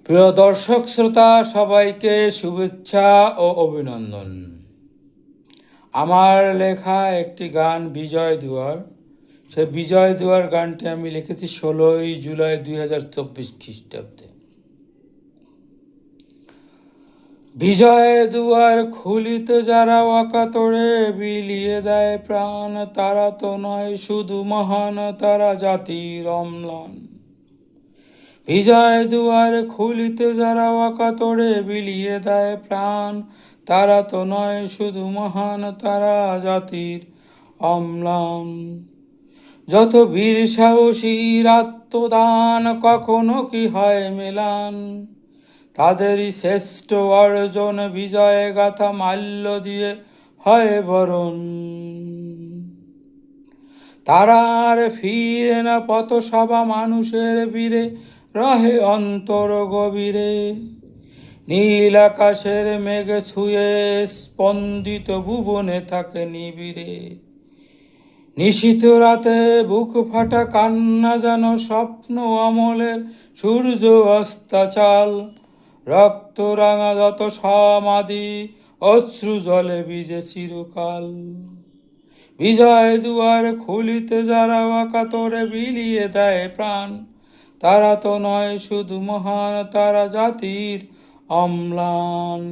প্রিয় দর্শক শ্রোতা সবাইকে শুভেচ্ছা ও অভিনন্দন। আমার লেখা একটি গান বিজয় দুয়ার, সে বিজয় দুয়ার গানটি আমি লিখেছি 16ই জুলাই 2024 খ্রিস্টাব্দে। বিজয় দুয়ার খুলিতে যারা অকাতরে বিলিয়ে দেয় প্রাণ, তারা তো নয় শুধু মহান, তারা জাতির অম্লান। বিজয় দুয়ার খুলিতে যারা অকাতরে বিলিয়ে দেয় প্রাণ, তারা তো নয় শুধু মহান, তারা জাতির অম্লান। যত বীর সাহসীর আত্মদান কখনো কি হয় মেলান, তাদেরই শ্রেষ্ঠ অর্জন বিজয় গাথা মাল্য দিয়ে হয় বরণ। তারা আর ফিরে না পথসভা মানুষের বীরে, রহে অন্তর গভীরে। নীল আকাশের মেঘ ছুঁয়ে স্পন্দিত ভুবনে থাকে নিবিড়ে। নিশীথ রাতে বুক ফাটা কান্না যেন স্বপ্ন অমলের সূর্য অস্তাচাল। রক্ত রাঙা যত সমাধি অশ্রু জলে ভিজে চিরকাল। বিজয় দুয়ার খুলিতে যারা অকাতরে বিলিয়ে দেয় প্রাণ, তারা তো নয় শুধু মহান, তারা জাতির অম্লান।